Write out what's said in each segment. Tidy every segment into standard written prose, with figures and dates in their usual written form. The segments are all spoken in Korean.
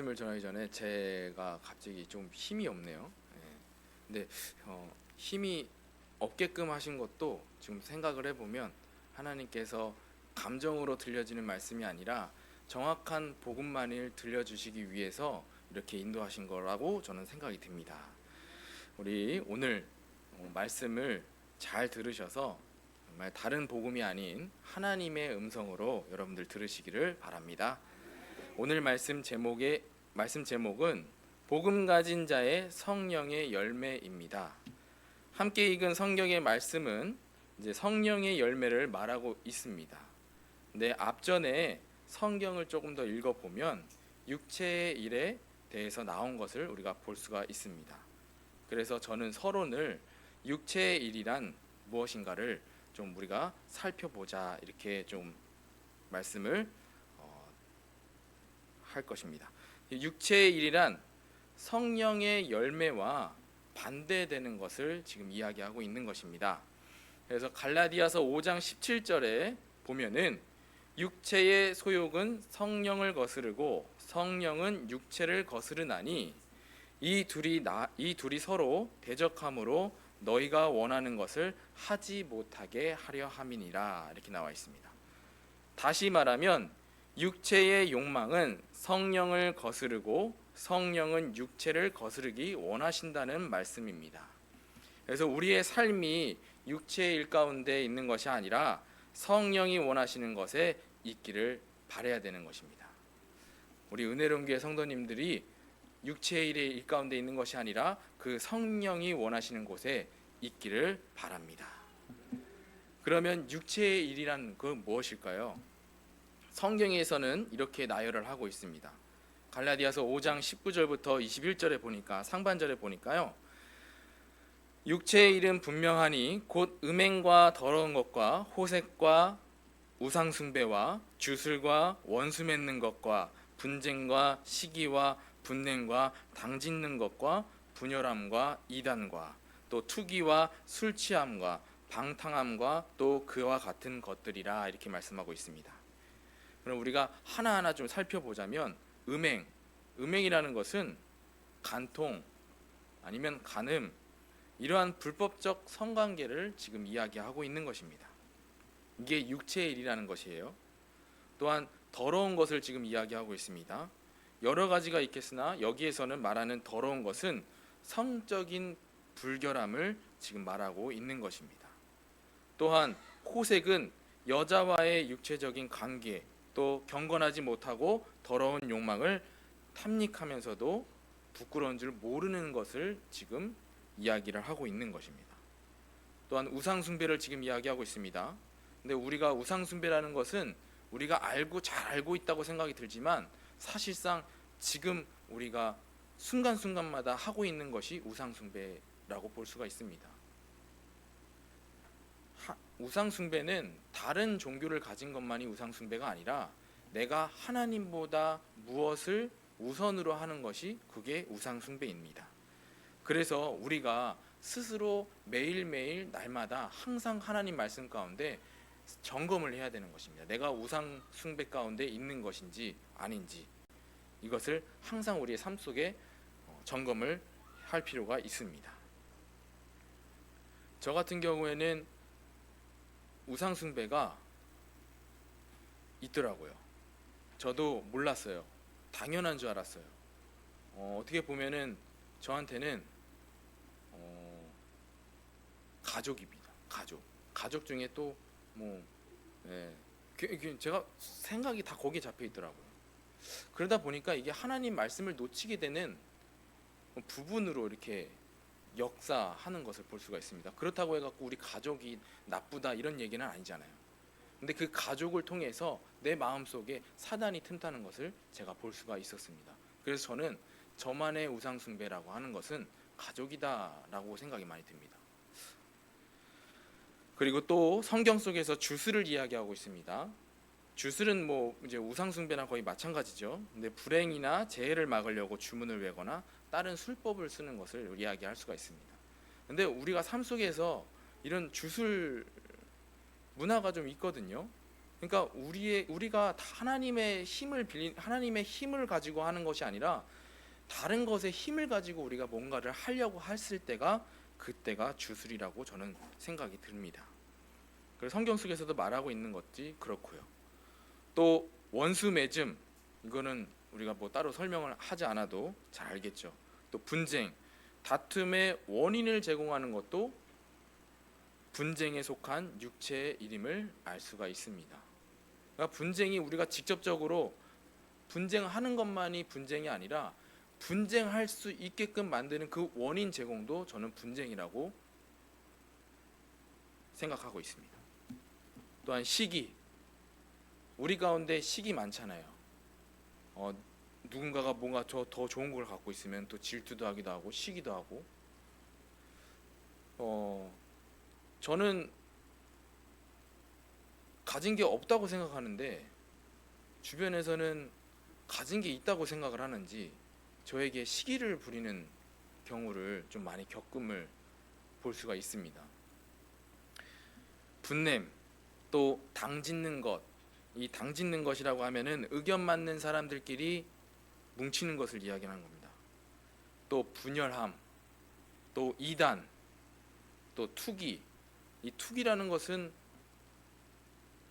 말씀을 전하기 전에 제가 갑자기 좀 힘이 없네요. 예. 근데 힘이 없게끔 하신 것도 지금 생각을 해보면 하나님께서 감정으로 들려지는 말씀이 아니라 정확한 복음만을 들려주시기 위해서 이렇게 인도하신 거라고 저는 생각이 듭니다. 우리 오늘 말씀을 잘 들으셔서 정말 다른 복음이 아닌 하나님의 음성으로 여러분들 들으시기를 바랍니다. 오늘 말씀 제목은 복음 가진 자의 성령의 열매입니다. 함께 읽은 성경의 말씀은 이제 성령의 열매를 말하고 있습니다. 근데 앞전에 성경을 조금 더 읽어보면 육체의 일에 대해서 나온 것을 우리가 볼 수가 있습니다. 그래서 저는 서론을 육체의 일이란 무엇인가를 좀 우리가 살펴보자 이렇게 좀 말씀을 할 것입니다. 육체의 일이란 성령의 열매와 반대되는 것을 지금 이야기하고 있는 것입니다. 그래서 갈라디아서 5장 17절에 보면은 육체의 소욕은 성령을 거스르고 성령은 육체를 거스르나니 이 둘이 서로 대적함으로 너희가 원하는 것을 하지 못하게 하려 함이니라 이렇게 나와 있습니다. 다시 말하면 육체의 욕망은 성령을 거스르고 성령은 육체를 거스르기 원하신다는 말씀입니다. 그래서 우리의 삶이 육체의 일 가운데 있는 것이 아니라 성령이 원하시는 것에 있기를 바라야 되는 것입니다. 우리 은혜로운 교회 성도님들이 육체의 일 가운데 있는 것이 아니라 그 성령이 원하시는 곳에 있기를 바랍니다. 그러면 육체의 일이란 그 무엇일까요? 성경에서는 이렇게 나열을 하고 있습니다. 갈라디아서 5장 19절부터 21절에 보니까 상반절에 보니까요. 육체의 일은 분명하니 곧 음행과 더러운 것과 호색과 우상숭배와 주술과 원수 맺는 것과 분쟁과 시기와 분냄과 당짓는 것과 분열함과 이단과 또 투기와 술 취함과 방탕함과 또 그와 같은 것들이라 이렇게 말씀하고 있습니다. 그럼 우리가 하나하나 좀 살펴보자면 음행이라는 것은 간통 아니면 간음 이러한 불법적 성관계를 지금 이야기하고 있는 것입니다. 이게 육체의 일이라는 것이에요. 또한 더러운 것을 지금 이야기하고 있습니다. 여러 가지가 있겠으나 여기에서는 말하는 더러운 것은 성적인 불결함을 지금 말하고 있는 것입니다. 또한 호색은 여자와의 육체적인 관계 또 경건하지 못하고 더러운 욕망을 탐닉하면서도 부끄러운 줄 모르는 것을 지금 이야기를 하고 있는 것입니다. 또한 우상숭배를 지금 이야기하고 있습니다. 근데 우리가 우상숭배라는 것은 우리가 잘 알고 있다고 생각이 들지만 사실상 지금 우리가 순간순간마다 하고 있는 것이 우상숭배라고 볼 수가 있습니다. 우상숭배는 다른 종교를 가진 것만이 우상숭배가 아니라 내가 하나님보다 무엇을 우선으로 하는 것이 그게 우상숭배입니다. 그래서 우리가 스스로 매일매일 날마다 항상 하나님 말씀 가운데 점검을 해야 되는 것입니다. 내가 우상숭배 가운데 있는 것인지 아닌지 이것을 항상 우리의 삶 속에 점검을 할 필요가 있습니다. 저 같은 경우에는 우상숭배가 있더라고요. 저도 몰랐어요. 당연한 줄 알았어요. 어떻게 보면은 저한테는 가족입니다. 가족 중에 또 제가 생각이 다 거기에 잡혀 있더라고요. 그러다 보니까 이게 하나님 말씀을 놓치게 되는 부분으로 이렇게 역사하는 것을 볼 수가 있습니다. 그렇다고 해갖고 우리 가족이 나쁘다 이런 얘기는 아니잖아요. 근데 그 가족을 통해서 내 마음속에 사단이 틈타는 것을 제가 볼 수가 있었습니다. 그래서 저는 저만의 우상숭배라고 하는 것은 가족이다라고 생각이 많이 듭니다. 그리고 또 성경 속에서 주술을 이야기하고 있습니다. 주술은 이제 우상숭배나 거의 마찬가지죠. 근데 불행이나 재해를 막으려고 주문을 외거나 다른 술법을 쓰는 것을 이야기할 수가 있습니다. 근데 우리가 삶 속에서 이런 주술 문화가 좀 있거든요. 그러니까 우리가 하나님의 힘을 가지고 하는 것이 아니라 다른 것에 힘을 가지고 우리가 뭔가를 하려고 했을 때가 그때가 주술이라고 저는 생각이 듭니다. 그래서 성경 속에서도 말하고 있는 것이 그렇고요. 또 원수 맺음, 이거는 우리가 뭐 따로 설명을 하지 않아도 잘 알겠죠. 또 분쟁, 다툼의 원인을 제공하는 것도 분쟁에 속한 육체의 일임을 알 수가 있습니다. 그러니까 분쟁이 우리가 직접적으로 분쟁하는 것만이 분쟁이 아니라 분쟁할 수 있게끔 만드는 그 원인 제공도 저는 분쟁이라고 생각하고 있습니다. 또한 시기, 우리 가운데 시기 많잖아요. 누군가가 뭔가 더 좋은 걸 갖고 있으면 또 질투도 하기도 하고 시기도 하고. 저는 가진 게 없다고 생각하는데 주변에서는 가진 게 있다고 생각을 하는지 저에게 시기를 부리는 경우를 좀 많이 겪음을 볼 수가 있습니다. 분냄, 또 당짓는 것, 이 당짓는 것이라고 하면은 의견 맞는 사람들끼리 뭉치는 것을 이야기하는 겁니다. 또 분열함, 또 이단, 또 투기. 이 투기라는 것은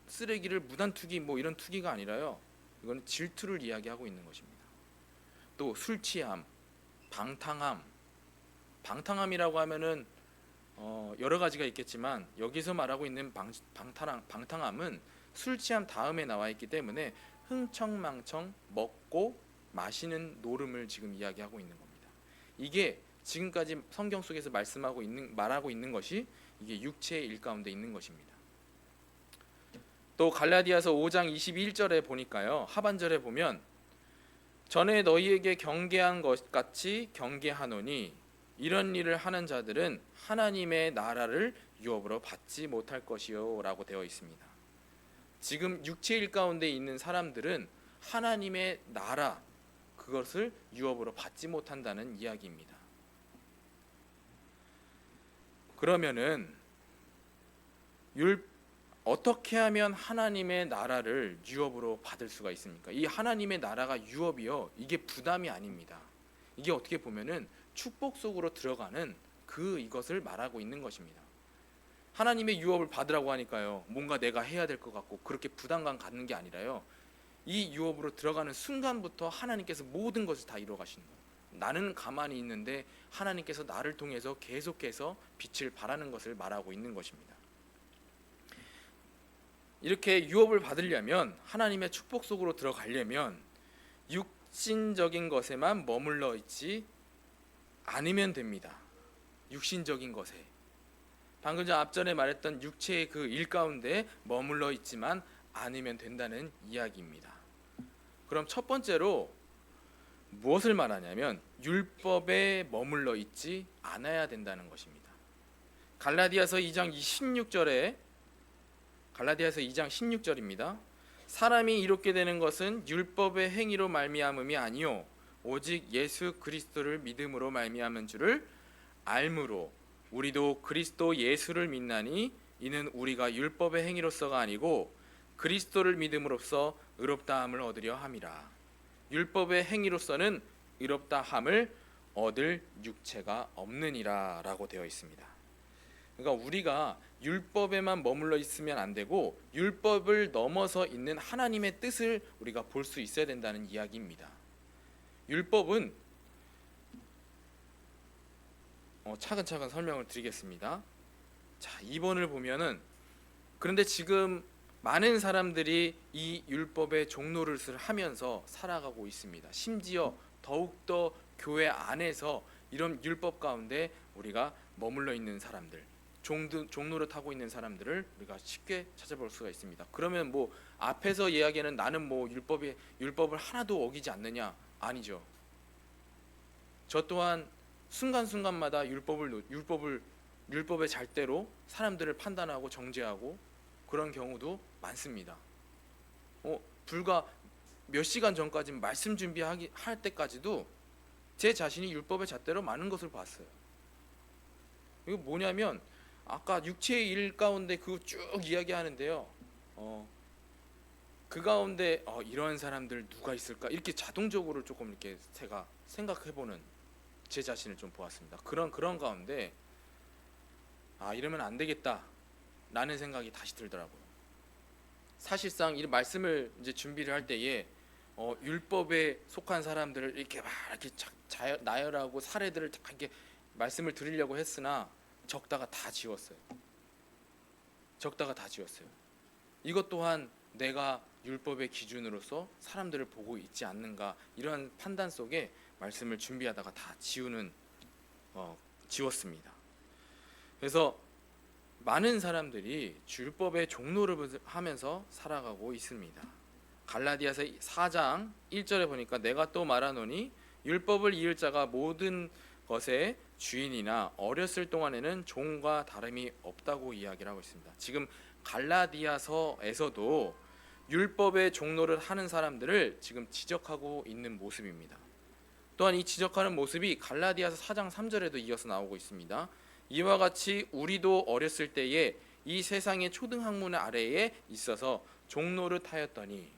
쓰레기를 무단 투기 뭐 이런 투기가 아니라요. 이거는 질투를 이야기하고 있는 것입니다. 또 술 취함, 방탕함. 방탕함이라고 하면은 여러 가지가 있겠지만 여기서 말하고 있는 방탕함은 술 취함 다음에 나와 있기 때문에 흥청망청 먹고 마시는 노름을 지금 이야기하고 있는 겁니다. 이게 지금까지 성경 속에서 말하고 있는 것이 이게 육체의 일 가운데 있는 것입니다. 또 갈라디아서 5장 21절에 보니까요. 하반절에 보면 전에 너희에게 경계한 것 같이 경계하노니 이런 일을 하는 자들은 하나님의 나라를 유업으로 받지 못할 것이요 라고 되어 있습니다. 지금 육체의 일 가운데 있는 사람들은 하나님의 나라 그것을 유업으로 받지 못한다는 이야기입니다. 그러면은 어떻게 하면 하나님의 나라를 유업으로 받을 수가 있습니까? 이 하나님의 나라가 유업이요, 이게 부담이 아닙니다. 이게 어떻게 보면은 축복 속으로 들어가는 이것을 말하고 있는 것입니다. 하나님의 유업을 받으라고 하니까요, 뭔가 내가 해야 될 것 같고 그렇게 부담감 갖는 게 아니라요, 이 유업으로 들어가는 순간부터 하나님께서 모든 것을 다 이루어 가시는 거예요. 나는 가만히 있는데 하나님께서 나를 통해서 계속해서 빛을 발하는 것을 말하고 있는 것입니다. 이렇게 유업을 받으려면, 하나님의 축복 속으로 들어가려면 육신적인 것에만 머물러 있지 않으면 됩니다. 육신적인 것에, 방금 전 앞전에 말했던 육체의 그 일 가운데 머물러 있지만 않으면 된다는 이야기입니다. 그럼 첫 번째로 무엇을 말하냐면 율법에 머물러 있지 않아야 된다는 것입니다. 갈라디아서 2장 16절입니다. 사람이 이롭게 되는 것은 율법의 행위로 말미암음이 아니요 오직 예수 그리스도를 믿음으로 말미암은 줄을 알므로 우리도 그리스도 예수를 믿나니 이는 우리가 율법의 행위로서가 아니고 그리스도를 믿음으로써 의롭다함을 얻으려 함이라. 율법의 행위로서는 의롭다함을 얻을 육체가 없느니라 라고 되어 있습니다. 그러니까 우리가 율법에만 머물러 있으면 안 되고 율법을 넘어서 있는 하나님의 뜻을 우리가 볼 수 있어야 된다는 이야기입니다. 율법은 차근차근 설명을 드리겠습니다. 자, 2번을 보면은, 그런데 지금 많은 사람들이 이 율법의 종노릇을 하면서 살아가고 있습니다. 심지어 더욱더 교회 안에서 이런 율법 가운데 우리가 머물러 있는 사람들, 종노릇하고 있는 사람들을 우리가 쉽게 찾아볼 수가 있습니다. 그러면 뭐 앞에서 이야기하는 나는 뭐 율법을 하나도 어기지 않느냐? 아니죠. 저 또한 순간순간마다 율법의 잣대로 사람들을 판단하고 정죄하고 그런 경우도 많습니다. 불과 몇 시간 전까지 말씀 준비할 때까지도 제 자신이 율법의 잣대로 많은 것을 봤어요. 이거 뭐냐면 아까 육체의 일 가운데 그거 쭉 이야기하는데요. 그 가운데 이런 사람들 누가 있을까 이렇게 자동적으로 조금 이렇게 제가 생각해보는 제 자신을 좀 보았습니다. 그런 가운데 이러면 안 되겠다라는 생각이 다시 들더라고요. 사실상 이 말씀을 이제 준비를 할 때에 율법에 속한 사람들을 이렇게 막 이렇게 나열하고 사례들을 다 이렇게 말씀을 드리려고 했으나 적다가 다 지웠어요. 이것 또한 내가 율법의 기준으로서 사람들을 보고 있지 않는가, 이런 판단 속에 말씀을 준비하다가 다 지웠습니다. 그래서 많은 사람들이 율법의 종노릇을 하면서 살아가고 있습니다. 갈라디아서 4장 1절에 보니까 내가 또 말하노니 율법을 이을 자가 모든 것의 주인이나 어렸을 동안에는 종과 다름이 없다고 이야기를 하고 있습니다. 지금 갈라디아서에서도 율법의 종노릇 하는 사람들을 지금 지적하고 있는 모습입니다. 또한 이 지적하는 모습이 갈라디아서 4장 3절에도 이어서 나오고 있습니다. 이와 같이 우리도 어렸을 때에 이 세상의 초등학문 아래에 있어서 종노릇 하였더니,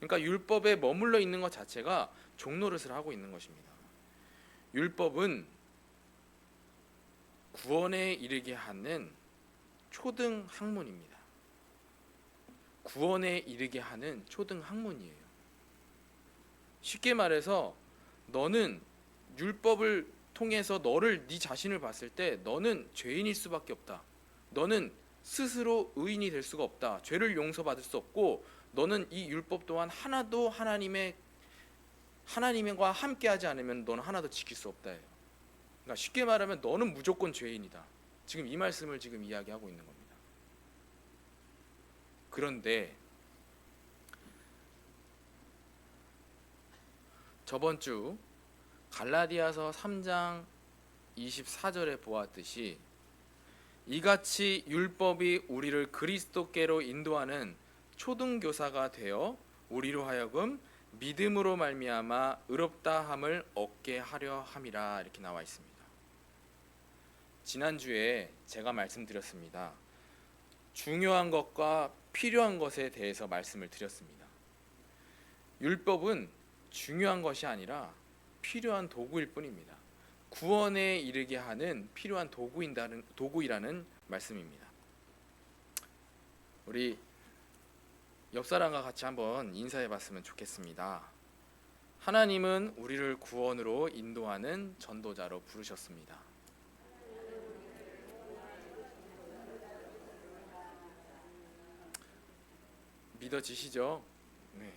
그러니까 율법에 머물러 있는 것 자체가 종노릇을 하고 있는 것입니다. 율법은 구원에 이르게 하는 초등학문입니다. 구원에 이르게 하는 초등학문이에요. 쉽게 말해서 너는 율법을 통해서 네 자신을 봤을 때 너는 죄인일 수밖에 없다. 너는 스스로 의인이 될 수가 없다. 죄를 용서받을 수 없고 너는 이 율법 또한 하나도 하나님과 함께하지 않으면 너는 하나도 지킬 수 없다 해요. 그러니까 쉽게 말하면 너는 무조건 죄인이다. 지금 이 말씀을 지금 이야기하고 있는 겁니다. 그런데 저번 주 갈라디아서 3장 24절에 보았듯이 이같이 율법이 우리를 그리스도께로 인도하는 초등교사가 되어 우리로 하여금 믿음으로 말미암아 의롭다함을 얻게 하려 함이라, 이렇게 나와 있습니다. 지난주에 제가 말씀드렸습니다. 중요한 것과 필요한 것에 대해서 말씀을 드렸습니다. 율법은 중요한 것이 아니라 필요한 도구일 뿐입니다. 구원에 이르게 하는 필요한 도구이라는 말씀입니다. 우리 옆 사람과 같이 한번 인사해 봤으면 좋겠습니다. 하나님은 우리를 구원으로 인도하는 전도자로 부르셨습니다. 믿어지시죠? 네.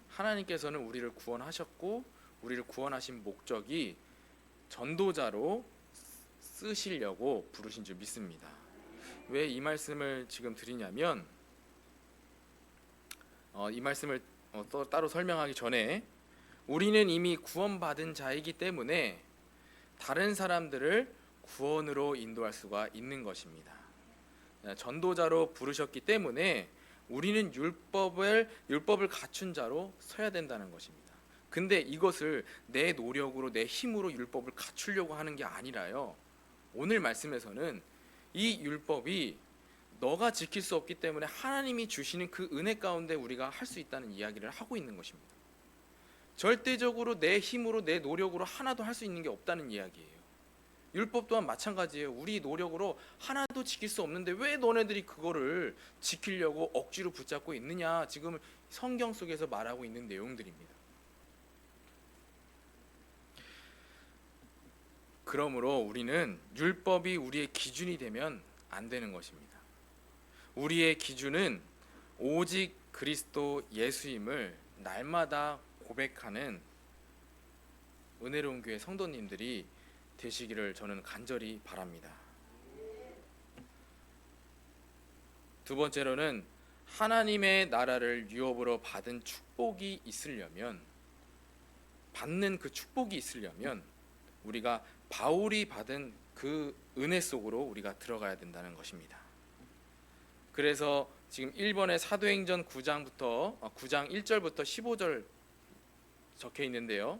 하나님께서는 우리를 구원하셨고 우리를 구원하신 목적이 전도자로 쓰시려고 부르신 줄 믿습니다. 왜 이 말씀을 지금 드리냐면 이 말씀을 또 따로 설명하기 전에 우리는 이미 구원받은 자이기 때문에 다른 사람들을 구원으로 인도할 수가 있는 것입니다. 전도자로 부르셨기 때문에 우리는 율법을 갖춘 자로 서야 된다는 것입니다. 근데 이것을 내 노력으로 내 힘으로 율법을 갖추려고 하는 게 아니라요. 오늘 말씀에서는 이 율법이 너가 지킬 수 없기 때문에 하나님이 주시는 그 은혜 가운데 우리가 할 수 있다는 이야기를 하고 있는 것입니다. 절대적으로 내 힘으로 내 노력으로 하나도 할 수 있는 게 없다는 이야기예요. 율법 또한 마찬가지예요. 우리 노력으로 하나도 지킬 수 없는데 왜 너네들이 그거를 지키려고 억지로 붙잡고 있느냐, 지금 성경 속에서 말하고 있는 내용들입니다. 그러므로 우리는 율법이 우리의 기준이 되면 안 되는 것입니다. 우리의 기준은 오직 그리스도 예수임을 날마다 고백하는 은혜로운 교회 성도님들이 되시기를 저는 간절히 바랍니다. 두 번째로는 하나님의 나라를 유업으로 받은 축복이 있으려면, 받는 그 축복이 있으려면 우리가 바울이 받은 그 은혜 속으로 우리가 들어가야 된다는 것입니다. 그래서 지금 1번의 사도행전 9장 1절부터 15절 적혀 있는데요.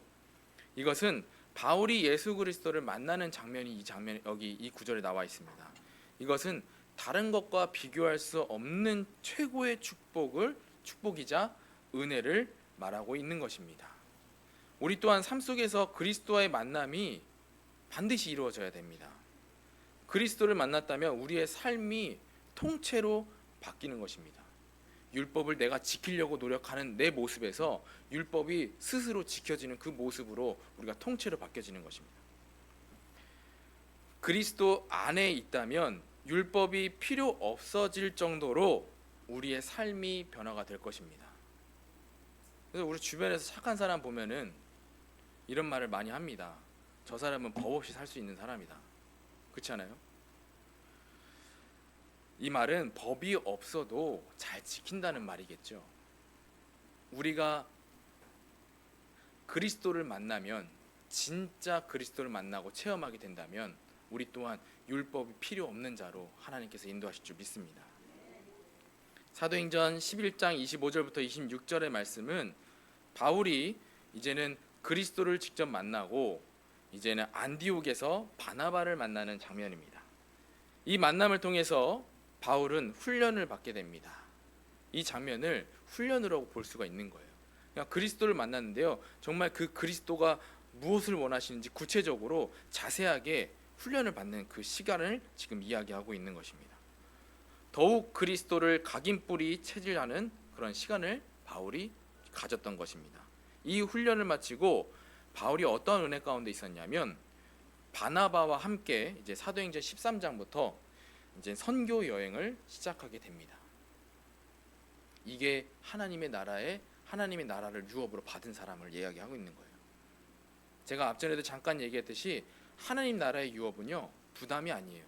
이것은 바울이 예수 그리스도를 만나는 장면이 여기 이 구절에 나와 있습니다. 이것은 다른 것과 비교할 수 없는 최고의 축복을 축복이자 은혜를 말하고 있는 것입니다. 우리 또한 삶 속에서 그리스도와의 만남이 반드시 이루어져야 됩니다. 그리스도를 만났다면 우리의 삶이 통째로 바뀌는 것입니다. 율법을 내가 지키려고 노력하는 내 모습에서 율법이 스스로 지켜지는 그 모습으로 우리가 통째로 바뀌어지는 것입니다. 그리스도 안에 있다면 율법이 필요 없어질 정도로 우리의 삶이 변화가 될 것입니다. 그래서 우리 주변에서 착한 사람 보면은 이런 말을 많이 합니다. 저 사람은 법 없이 살 수 있는 사람이다. 그렇지 않아요? 이 말은 법이 없어도 잘 지킨다는 말이겠죠. 우리가 그리스도를 만나면, 진짜 그리스도를 만나고 체험하게 된다면 우리 또한 율법이 필요 없는 자로 하나님께서 인도하실 줄 믿습니다. 사도행전 11장 25절부터 26절의 말씀은 바울이 이제는 그리스도를 직접 만나고 이제는 안디옥에서 바나바를 만나는 장면입니다. 이 만남을 통해서 바울은 훈련을 받게 됩니다. 이 장면을 훈련으로 볼 수가 있는 거예요. 그냥 그리스도를 만났는데요, 정말 그 그리스도가 무엇을 원하시는지 구체적으로 자세하게 훈련을 받는 그 시간을 지금 이야기하고 있는 것입니다. 더욱 그리스도를 각인뿌리 체질하는 그런 시간을 바울이 가졌던 것입니다. 이 훈련을 마치고 바울이 어떤 은혜 가운데 있었냐면 바나바와 함께 이제 사도행전 13장부터 이제 선교 여행을 시작하게 됩니다. 이게 하나님의 나라를 유업으로 받은 사람을 이야기하고 있는 거예요. 제가 앞전에도 잠깐 얘기했듯이 하나님 나라의 유업은요, 부담이 아니에요.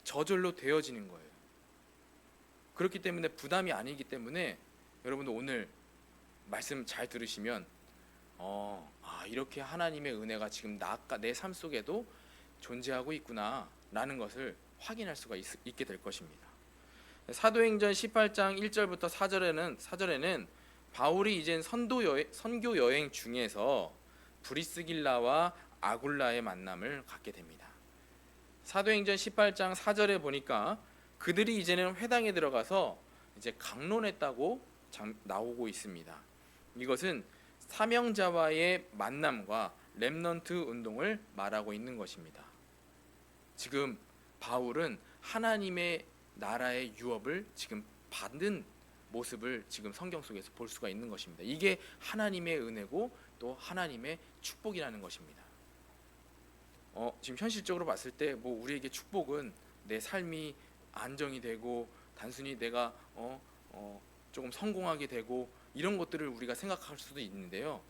저절로 되어지는 거예요. 그렇기 때문에 부담이 아니기 때문에 여러분들 오늘 말씀 잘 들으시면 이렇게 하나님의 은혜가 지금 내 삶 속에도 존재하고 있구나 라는 것을 확인할 수가 있게 될 것입니다. 사도행전 18장 1절부터 4절에는 바울이 이젠 선교 여행 중에서 브리스길라와 아굴라의 만남을 갖게 됩니다. 사도행전 18장 4절에 보니까 그들이 이제는 회당에 들어가서 이제 강론했다고 나오고 있습니다. 이것은 사명자와의 만남과 렘넌트 운동을 말하고 있는 것입니다. 지금 바울은 하나님의 나라의 유업을 지금 받는 모습을 지금 성경 속에서 볼 수가 있는 것입니다. 이게 하나님의 은혜고 또 하나님의 축복이라는 것입니다. 지금 현실적으로 봤을 때 우리에게 축복은 내 삶이 안정이 되고 단순히 내가 조금 성공하게 되고 이런 것들을 우리가 생각할 수도 있는데요,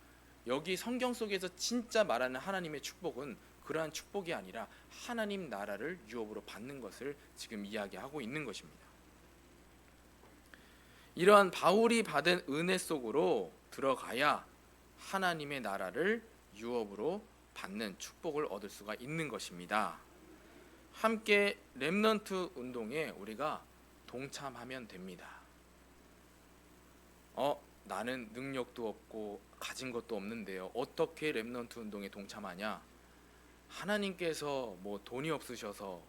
여기 성경 속에서 진짜 말하는 하나님의 축복은 그러한 축복이 아니라 하나님 나라를 유업으로 받는 것을 지금 이야기하고 있는 것입니다. 이러한 바울이 받은 은혜 속으로 들어가야 하나님의 나라를 유업으로 받는 축복을 얻을 수가 있는 것입니다. 함께 렘넌트 운동에 우리가 동참하면 됩니다. 나는 능력도 없고 가진 것도 없는데요, 어떻게 렘넌트 운동에 동참하냐? 하나님께서 돈이 없으셔서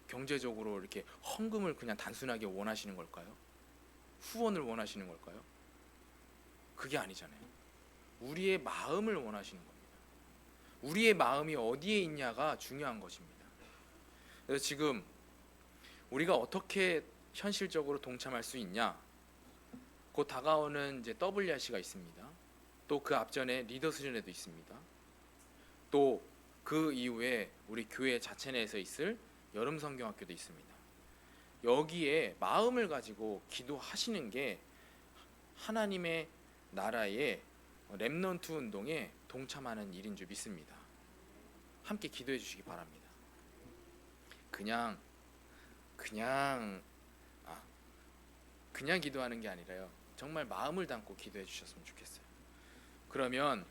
경제적으로 이렇게 헌금을 그냥 단순하게 원하시는 걸까요? 후원을 원하시는 걸까요? 그게 아니잖아요. 우리의 마음을 원하시는 겁니다. 우리의 마음이 어디에 있냐가 중요한 것입니다. 그래서 지금 우리가 어떻게 현실적으로 동참할 수 있냐? 곧 다가오는 이제 WRC가 있습니다. 또 그 앞전에 리더 수련회도 있습니다. 또 그 이후에 우리 교회 자체 내에서 있을 여름 성경학교도 있습니다. 여기에 마음을 가지고 기도하시는 게 하나님의 나라의 렘넌트 운동에 동참하는 일인 줄 믿습니다. 함께 기도해 주시기 바랍니다. 그냥 기도하는 게 아니라요, 정말 마음을 담고 기도해 주셨으면 좋겠어요. 그러면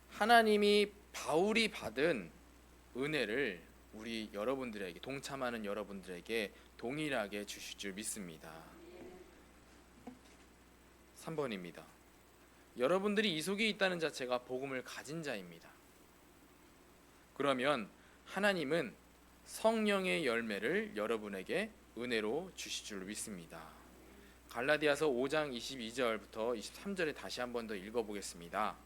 하나님이 바울이 받은 은혜를 우리 여러분들에게, 동참하는 여러분들에게 동일하게 주실 줄 믿습니다. 3번입니다. 여러분들이 이 속에 있다는 자체가 복음을 가진 자입니다. 그러면 하나님은 성령의 열매를 여러분에게 은혜로 주실 줄 믿습니다. 갈라디아서 5장 22절부터 23절에 다시 한 번 더 읽어보겠습니다.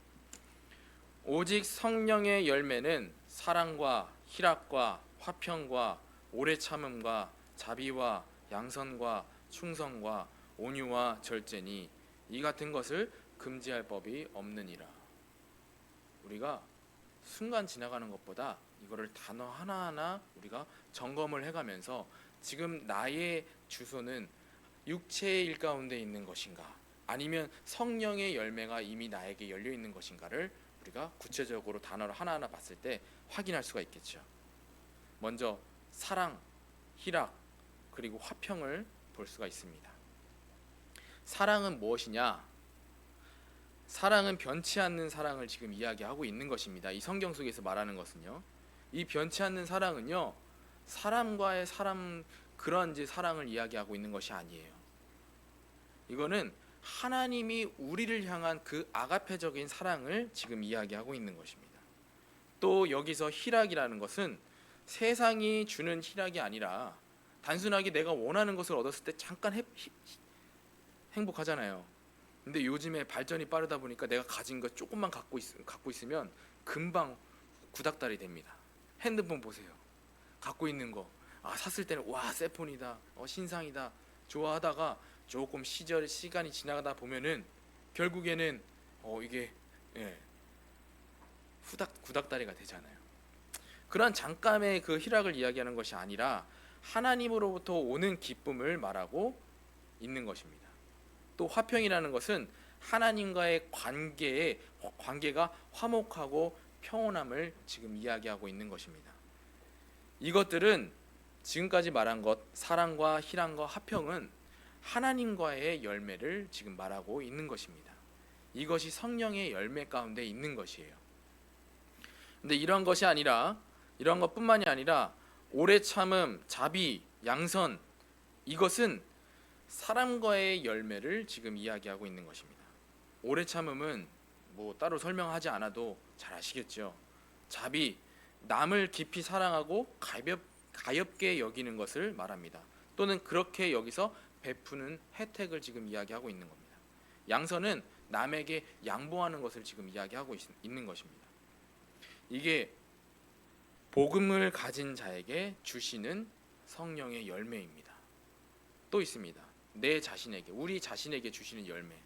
오직 성령의 열매는 사랑과 희락과 화평과 오래 참음과 자비와 양선과 충성과 온유와 절제니 이 같은 것을 금지할 법이 없느니라. 우리가 순간 지나가는 것보다 이거를 단어 하나하나 우리가 점검을 해가면서 지금 나의 주소는 육체의 일 가운데 있는 것인가, 아니면 성령의 열매가 이미 나에게 열려 있는 것인가를 우리가 구체적으로 단어를 하나하나 봤을 때 확인할 수가 있겠죠. 먼저 사랑, 희락, 그리고 화평을 볼 수가 있습니다. 사랑은 무엇이냐? 사랑은 변치 않는 사랑을 지금 이야기하고 있는 것입니다. 이 성경 속에서 말하는 것은요, 이 변치 않는 사랑은요, 사람과의 사람 그런 이제 사랑을 이야기하고 있는 것이 아니에요. 이거는 하나님이 우리를 향한 그 아가페적인 사랑을 지금 이야기하고 있는 것입니다. 또 여기서 희락이라는 것은 세상이 주는 희락이 아니라 단순하게 내가 원하는 것을 얻었을 때 잠깐 행복하잖아요. 근데 요즘에 발전이 빠르다 보니까 내가 가진 것 조금만 갖고 있으면 금방 구닥다리 됩니다. 핸드폰 보세요. 갖고 있는 거, 샀을 때는 와, 새 폰이다, 신상이다 좋아하다가 조금 시간이 지나가다 보면은 결국에는 이게 구닥다리가 되잖아요. 그런 잠깐의 그 희락을 이야기하는 것이 아니라 하나님으로부터 오는 기쁨을 말하고 있는 것입니다. 또 화평이라는 것은 하나님과의 관계가 화목하고 평온함을 지금 이야기하고 있는 것입니다. 이것들은 지금까지 말한 것, 사랑과 희락과 화평은 하나님과의 열매를 지금 말하고 있는 것입니다. 이것이 성령의 열매 가운데 있는 것이에요. 근데 이런 것뿐만이 아니라 오래 참음, 자비, 양선, 이것은 사람과의 열매를 지금 이야기하고 있는 것입니다. 오래 참음은 뭐 따로 설명하지 않아도 잘 아시겠죠. 자비, 남을 깊이 사랑하고 가엽게 여기는 것을 말합니다. 또는 그렇게 여기서 베푸는 혜택을 지금 이야기하고 있는 겁니다. 양선은 남에게 양보하는 것을 지금 이야기하고 있는 것입니다. 이게 복음을 가진 자에게 주시는 성령의 열매입니다. 또 있습니다. 우리 자신에게 주시는 열매.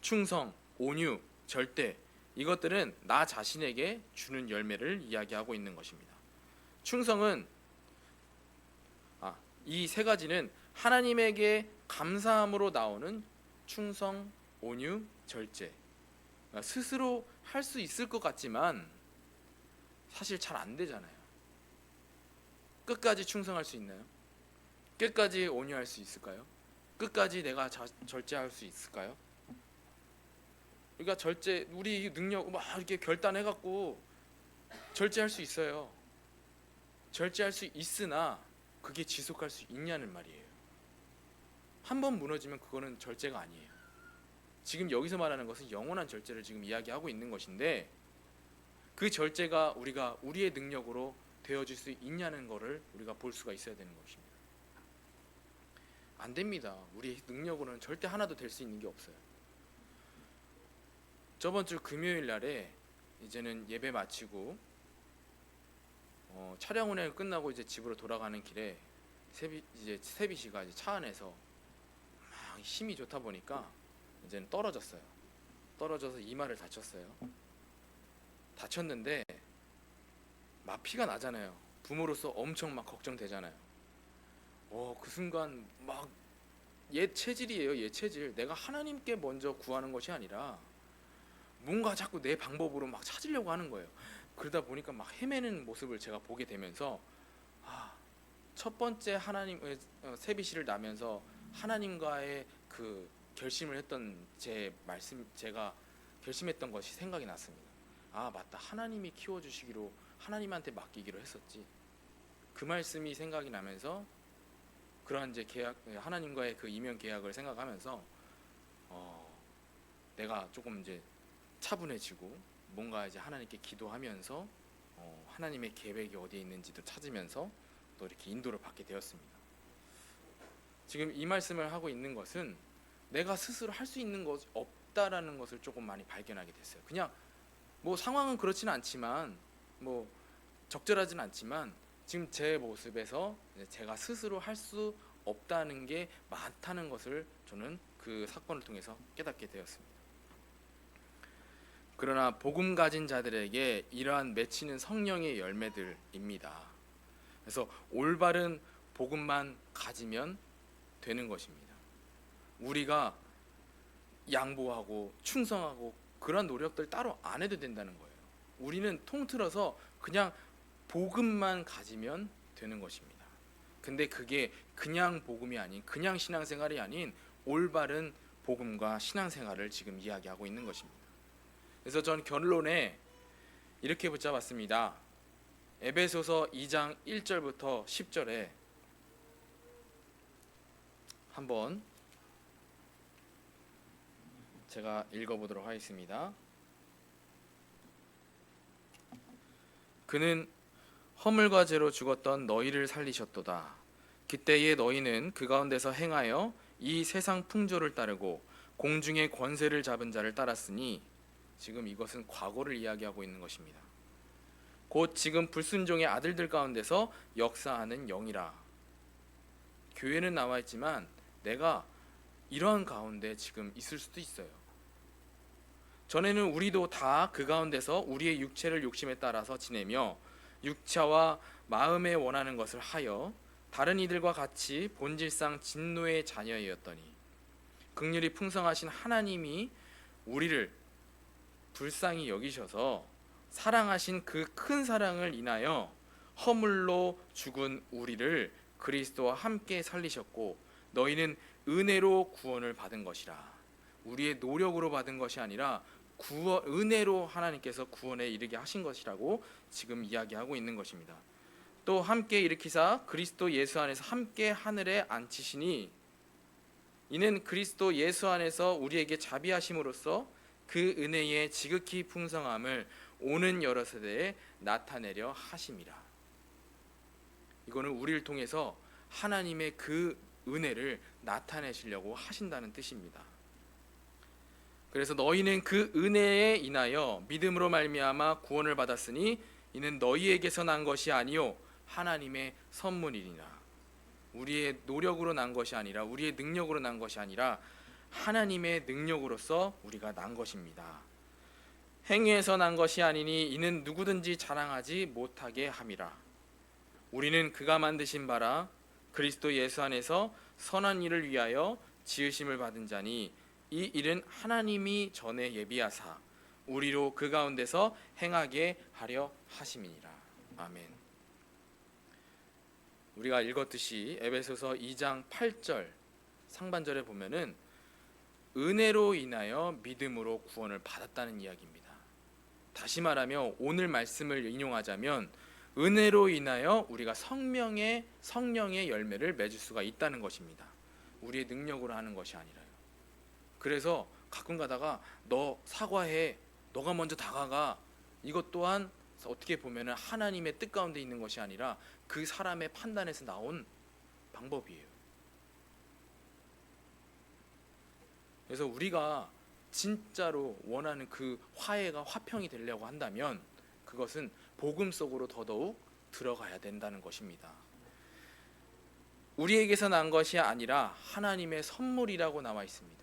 충성, 온유, 절대, 이것들은 나 자신에게 주는 열매를 이야기하고 있는 것입니다. 충성은 이 세 가지는 하나님에게 감사함으로 나오는 충성, 온유, 절제. 스스로 할 수 있을 것 같지만 사실 잘 안 되잖아요. 끝까지 충성할 수 있나요? 끝까지 온유할 수 있을까요? 끝까지 내가 절제할 수 있을까요? 그러니까 우리 능력 막 이렇게 결단해갖고 절제할 수 있어요. 절제할 수 있으나 그게 지속할 수 있냐는 말이에요. 한 번 무너지면 그거는 절제가 아니에요. 지금 여기서 말하는 것은 영원한 절제를 지금 이야기하고 있는 것인데, 그 절제가 우리의 능력으로 되어질 수 있냐는 것을 우리가 볼 수가 있어야 되는 것입니다. 안 됩니다. 우리 능력으로는 절대 하나도 될 수 있는 게 없어요. 저번 주 금요일 날에 이제는 예배 마치고 촬영 운행 끝나고 이제 집으로 돌아가는 길에 세비 씨가 이제 차 안에서 막 힘이 좋다 보니까 이제는 떨어져서 이마를 다쳤어요. 다쳤는데 막 피가 나잖아요. 부모로서 엄청 막 걱정되잖아요. 그 순간 막 옛 체질이에요. 옛 체질. 내가 하나님께 먼저 구하는 것이 아니라 뭔가 자꾸 내 방법으로 막 찾으려고 하는 거예요. 그러다 보니까 막 헤매는 모습을 제가 보게 되면서 첫 번째 세비 씨를 나면서 하나님과의 그 결심을 했던 제가 결심했던 것이 생각이 났습니다. 맞다. 하나님이 키워주시기로 하나님한테 맡기기로 했었지. 그 말씀이 생각이 나면서 그러한 이제 하나님과의 그 이면 계약을 생각하면서 내가 조금 이제 차분해지고 뭔가 이제 하나님께 기도하면서 하나님의 계획이 어디에 있는지도 찾으면서 또 이렇게 인도를 받게 되었습니다. 지금 이 말씀을 하고 있는 것은 내가 스스로 할 수 있는 것이 없다라는 것을 조금 많이 발견하게 됐어요. 그냥 뭐 상황은 그렇지는 않지만 뭐 적절하진 않지만 지금 제 모습에서 제가 스스로 할 수 없다는 게 많다는 것을 저는 그 사건을 통해서 깨닫게 되었습니다. 그러나 복음 가진 자들에게 이러한 맺히는 성령의 열매들입니다. 그래서 올바른 복음만 가지면 되는 것입니다. 우리가 양보하고 충성하고 그런 노력들 따로 안 해도 된다는 거예요. 우리는 통틀어서 그냥 복음만 가지면 되는 것입니다. 근데 그게 그냥 복음이 아닌, 그냥 신앙생활이 아닌 올바른 복음과 신앙생활을 지금 이야기하고 있는 것입니다. 그래서 전 결론에 이렇게 붙잡았습니다. 에베소서 2장 1절부터 10절에 한번 제가 읽어보도록 하겠습니다. 그는 허물과 죄로 죽었던 너희를 살리셨도다. 그때에 너희는 그 가운데서 행하여 이 세상 풍조를 따르고 공중의 권세를 잡은 자를 따랐으니, 지금 이것은 과거를 이야기하고 있는 것입니다. 곧 지금 불순종의 아들들 가운데서 역사하는 영이라. 교회는 나와 있지만 내가 이러한 가운데 지금 있을 수도 있어요. 전에는 우리도 다 그 가운데서 우리의 육체를 욕심에 따라서 지내며 육체와 마음에 원하는 것을 하여 다른 이들과 같이 본질상 진노의 자녀이었더니, 긍휼이 풍성하신 하나님이 우리를 불쌍히 여기셔서 사랑하신 그 큰 사랑을 인하여 허물로 죽은 우리를 그리스도와 함께 살리셨고, 너희는 은혜로 구원을 받은 것이라. 우리의 노력으로 받은 것이 아니라 은혜로 하나님께서 구원에 이르게 하신 것이라고 지금 이야기하고 있는 것입니다. 또 함께 일으키사 그리스도 예수 안에서 함께 하늘에 앉히시니, 이는 그리스도 예수 안에서 우리에게 자비하심으로써 그 은혜의 지극히 풍성함을 오는 여러 세대에 나타내려 하심이라. 이거는 우리를 통해서 하나님의 그 은혜를 나타내시려고 하신다는 뜻입니다. 그래서 너희는 그 은혜에 인하여 믿음으로 말미암아 구원을 받았으니, 이는 너희에게서 난 것이 아니요 하나님의 선물이니라. 우리의 노력으로 난 것이 아니라, 우리의 능력으로 난 것이 아니라 하나님의 능력으로서 우리가 난 것입니다. 행위에서 난 것이 아니니 이는 누구든지 자랑하지 못하게 함이라. 우리는 그가 만드신 바라 그리스도 예수 안에서 선한 일을 위하여 지으심을 받은 자니, 이 일은 하나님이 전에 예비하사 우리로 그 가운데서 행하게 하려 하심이니라. 아멘. 우리가 읽었듯이 에베소서 2장 8절 상반절에 보면은 은혜로 인하여 믿음으로 구원을 받았다는 이야기입니다. 다시 말하면 오늘 말씀을 인용하자면 은혜로 인하여 우리가 성령의 열매를 맺을 수가 있다는 것입니다. 우리의 능력으로 하는 것이 아니라요. 그래서 가끔 가다가 너 사과해, 너가 먼저 다가가, 이것 또한 어떻게 보면 하나님의 뜻 가운데 있는 것이 아니라 그 사람의 판단에서 나온 방법이에요. 그래서 우리가 진짜로 원하는 그 화해가 화평이 되려고 한다면 그것은 복음 속으로 더더욱 들어가야 된다는 것입니다. 우리에게서 난 것이 아니라 하나님의 선물이라고 나와 있습니다.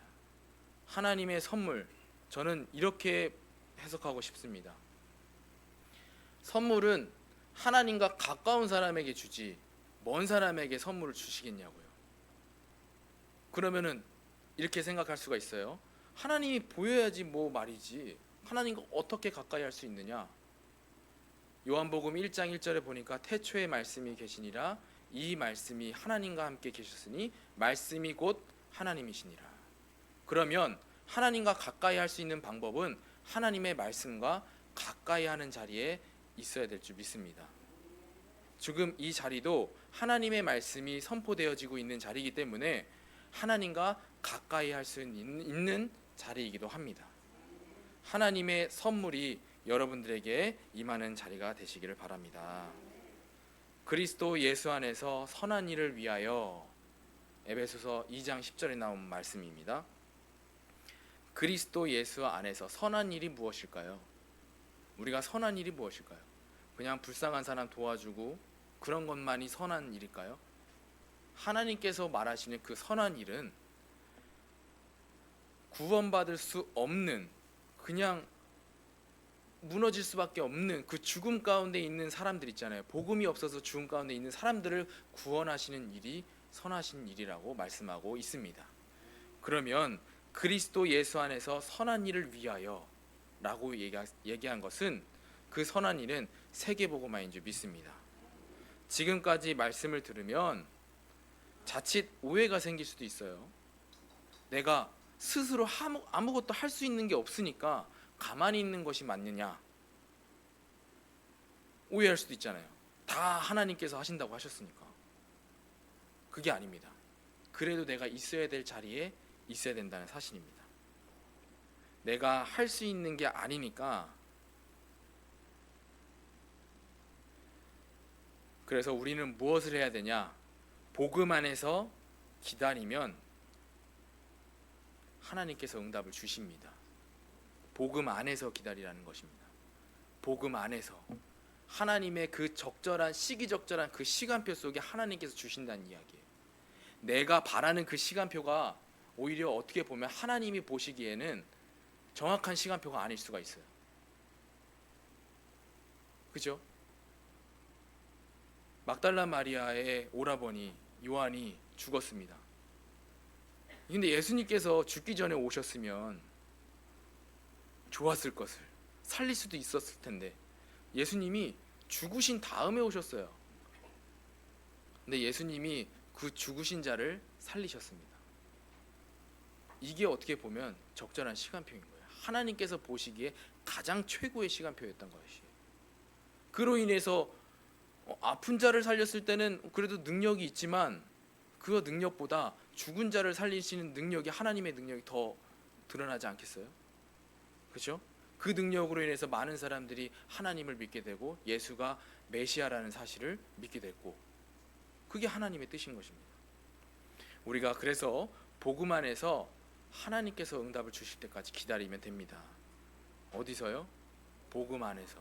하나님의 선물, 저는 이렇게 해석하고 싶습니다. 선물은 하나님과 가까운 사람에게 주지 먼 사람에게 선물을 주시겠냐고요. 그러면은 이렇게 생각할 수가 있어요. 하나님이 보여야지 뭐 말이지, 하나님과 어떻게 가까이 할 수 있느냐. 요한복음 1장 1절에 보니까 태초에 말씀이 계시니라, 이 말씀이 하나님과 함께 계셨으니 말씀이 곧 하나님이시니라. 그러면 하나님과 가까이 할 수 있는 방법은 하나님의 말씀과 가까이 하는 자리에 있어야 될 줄 믿습니다. 지금 이 자리도 하나님의 말씀이 선포되어지고 있는 자리이기 때문에 하나님과 가까이 할 수 있는 자리이기도 합니다. 하나님의 선물이 여러분들에게 임하는 자리가 되시기를 바랍니다. 그리스도 예수 안에서 선한 일을 위하여, 에베소서 2장 10절에 나온 말씀입니다. 그리스도 예수 안에서 선한 일이 무엇일까요? 우리가 선한 일이 무엇일까요? 그냥 불쌍한 사람 도와주고 그런 것만이 선한 일일까요? 하나님께서 말하시는 그 선한 일은 구원받을 수 없는, 그냥 무너질 수밖에 없는 그 죽음 가운데 있는 사람들 있잖아요. 복음이 없어서 죽음 가운데 있는 사람들을 구원하시는 일이 선하신 일이라고 말씀하고 있습니다. 그러면 그리스도 예수 안에서 선한 일을 위하여 라고 얘기한 것은, 그 선한 일은 세계복음화인 줄 믿습니다. 지금까지 말씀을 들으면 자칫 오해가 생길 수도 있어요. 내가 스스로 아무것도 할 수 있는 게 없으니까 가만히 있는 것이 맞느냐, 오해할 수도 있잖아요. 다 하나님께서 하신다고 하셨으니까. 그게 아닙니다. 그래도 내가 있어야 될 자리에 있어야 된다는 사실입니다. 내가 할 수 있는 게 아니니까. 그래서 우리는 무엇을 해야 되냐? 복음 안에서 기다리면 하나님께서 응답을 주십니다. 복음 안에서 기다리라는 것입니다. 복음 안에서 하나님의 그 적절한, 시기적절한 그 시간표 속에 하나님께서 주신다는 이야기예요. 내가 바라는 그 시간표가 오히려 어떻게 보면 하나님이 보시기에는 정확한 시간표가 아닐 수가 있어요. 그죠? 막달라 마리아의 오라버니 요한이 죽었습니다. 근데 예수님께서 죽기 전에 오셨으면 좋았을 것을, 살릴 수도 있었을 텐데 예수님이 죽으신 다음에 오셨어요. 근데 예수님이 그 죽으신 자를 살리셨습니다. 이게 어떻게 보면 적절한 시간표인 거예요. 하나님께서 보시기에 가장 최고의 시간표였던 것이에요. 그로 인해서 아픈 자를 살렸을 때는 그래도 능력이 있지만 그 능력보다 죽은 자를 살리시는 능력이, 하나님의 능력이 더 드러나지 않겠어요? 그렇죠? 그 능력으로 인해서 많은 사람들이 하나님을 믿게 되고 예수가 메시아라는 사실을 믿게 됐고, 그게 하나님의 뜻인 것입니다. 우리가 그래서 복음 안에서 하나님께서 응답을 주실 때까지 기다리면 됩니다. 어디서요? 복음 안에서.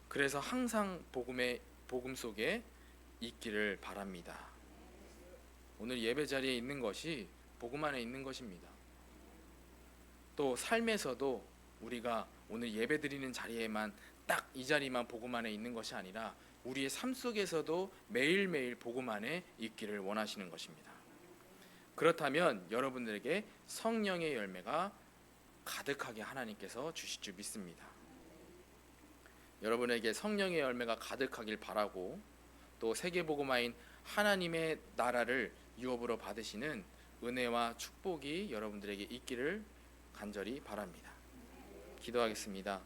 그래서 항상 복음 속에 있기를 바랍니다. 오늘 예배 자리에 있는 것이 복음 안에 있는 것입니다. 또 삶에서도 우리가 오늘 예배 드리는 자리에만, 딱 이 자리만 복음 안에 있는 것이 아니라 우리의 삶 속에서도 매일매일 복음 안에 있기를 원하시는 것입니다. 그렇다면 여러분들에게 성령의 열매가 가득하게 하나님께서 주실 줄 믿습니다. 여러분에게 성령의 열매가 가득하길 바라고, 또 세계복음화인 하나님의 나라를 유업으로 받으시는 은혜와 축복이 여러분들에게 있기를 간절히 바랍니다. 기도하겠습니다.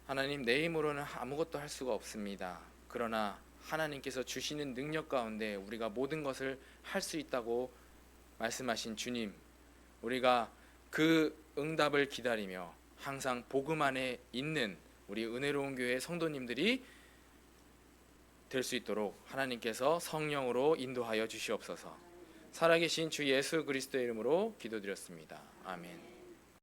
하나님, 내 힘으로는 아무것도 할 수가 없습니다. 그러나 하나님께서 주시는 능력 가운데 우리가 모든 것을 할 수 있다고 말씀하신 주님, 우리가 그 응답을 기다리며 항상 복음 안에 있는 우리 은혜로운 교회 성도님들이 될 수 있도록 하나님께서 성령으로 인도하여 주시옵소서. 살아계신 주 예수 그리스도의 이름으로 기도드렸습니다. 아멘.